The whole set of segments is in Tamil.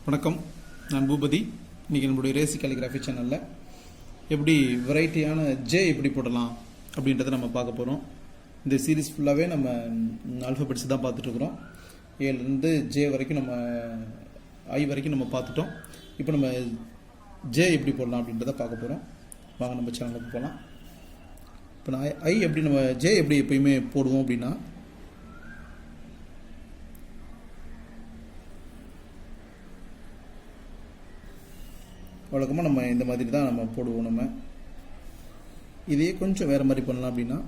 வணக்கம், நான் பூபதி. இன்றைக்கி நம்மளுடைய ரேசி கேலிகிராஃபி சேனலில் எப்படி வெரைட்டியான ஜே எப்படி போடலாம் அப்படின்றத நம்ம பார்க்க போகிறோம். இந்த சீரீஸ் ஃபுல்லாகவே நம்ம ஆல்ஃபபெட்ஸ் தான் பார்த்துட்ருக்குறோம். ஏலேருந்து ஜே வரைக்கும் நம்ம ஐ வரைக்கும் நம்ம பார்த்துட்டோம். இப்போ நம்ம ஜே எப்படி போடலாம் அப்படின்றத பார்க்க போகிறோம். வாங்க நம்ம சேனலுக்கு போகலாம். இப்போ நான் ஐ எப்படி நம்ம ஜே எப்படி எப்பயுமே போடுவோம் அப்படின்னா, வழக்கமாக நம்ம இந்த மாதிரி தான் நம்ம போடுவோம். நம்ம இதையே கொஞ்சம் வேறு மாதிரி பண்ணலாம் அப்படின்னா,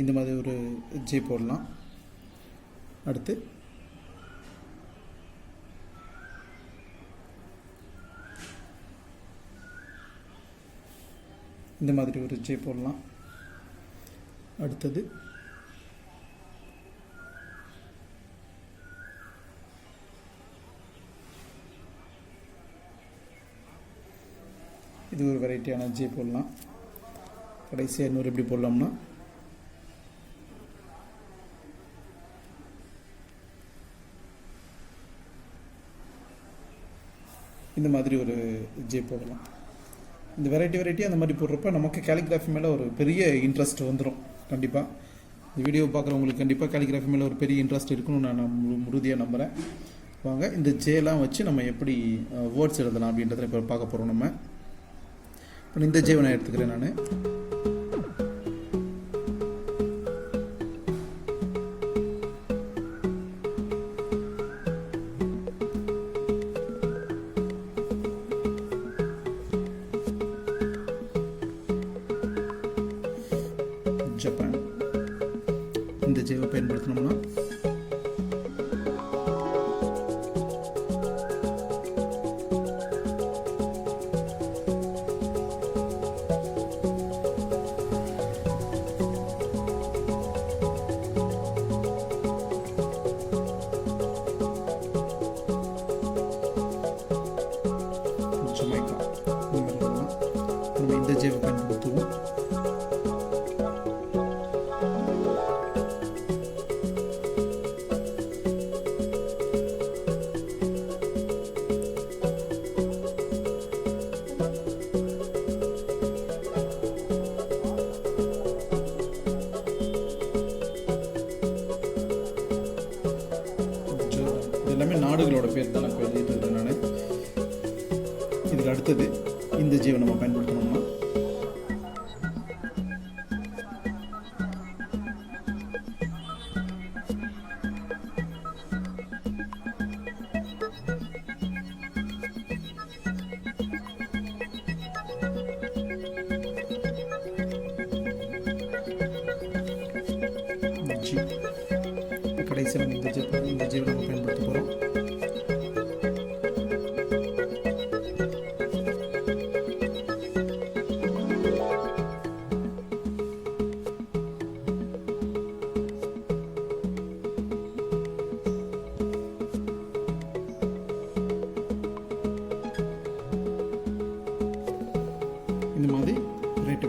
இந்த மாதிரி ஒரு ஜே போடலாம். அடுத்து இந்த மாதிரி ஒரு ஜே போடலாம். அடுத்தது இது ஒரு வெரைட்டியான ஜே போடலாம். கடைசியாக இன்னொரு எப்படி போடலாம்னா, இந்த மாதிரி ஒரு ஜே போடலாம். இந்த வெரைட்டி அந்த மாதிரி போடுறப்ப நமக்கு கேலிகிராஃபி மேலே ஒரு பெரிய இன்ட்ரெஸ்ட் வந்துடும். கண்டிப்பாக இந்த வீடியோ பார்க்குறவங்களுக்கு கண்டிப்பாக கேலிகிராஃபி மேலே ஒரு பெரிய இன்ட்ரெஸ்ட் இருக்குன்னு நான் உறுதியாக நம்புகிறேன். வாங்க இந்த ஜேலாம் வச்சு நம்ம எப்படி வேர்ட்ஸ் எழுதலாம் அப்படின்றத இப்போ பார்க்க போகிறோம். நம்ம இந்த ஜேவை நான் எடுத்துக்கிறேன். நான் ஜப்பான் இந்த ஜேவை பயன்படுத்தினோம்னா நம்ம இந்த ஜேவை பயன்படுத்துவோம். எல்லாமே நாடுகளோட பேர் தான் நான் எழுதிட்டு இருக்கேன். நான் இதுக்கு அடுத்தது இந்த ஜேவை நம்ம பயன்படுத்தணும்னா, கடைசியில் நம்ம இந்த ஜேவை நம்ம பயன்படுத்த போகிறோம். இந்த மாதிரி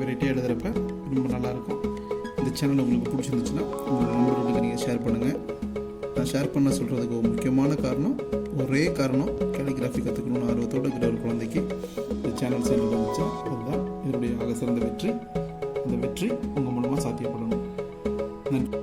வெரைட்டியாக எழுதுகிறப்ப ரொம்ப நல்லாயிருக்கும். இந்த சேனல் உங்களுக்கு பிடிச்சிருந்துச்சுன்னா உங்களோட நண்பர்களுக்கு நீங்கள் ஷேர் பண்ணுங்கள். நான் ஷேர் பண்ண சொல்கிறதுக்கு ஒரு முக்கியமான ஒரே காரணம் கேலிகிராஃபி கற்றுக்கணும்னு ஆர்வத்தோடு இருக்கிற ஒரு குழந்தைக்கு இந்த சேனல் சேர்ந்து வந்துச்சா, அதுதான் என்னுடைய ஆக சிறந்த வெற்றி. இந்த வெற்றி உங்கள் மூலமாக சாத்தியப்படணும். நன்றி.